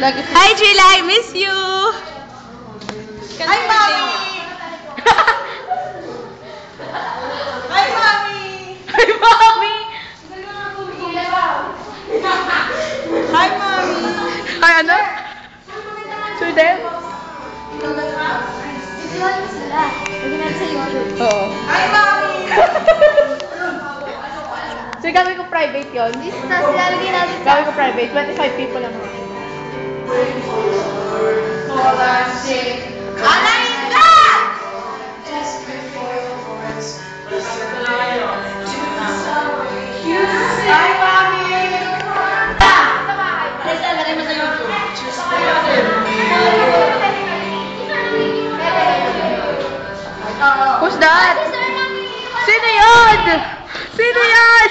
Hi, Jila! I miss you! Hi, Mommy! Hi, Mommy! Hi, Mommy! Hi, Mommy! Hi, ano? Sure din? Oo. Hi, Mommy! So, gagawin ko private yun? Gagawin ko private. 25 people lang. Hi, Mommy! Who's that? Sino yun? Sino yan?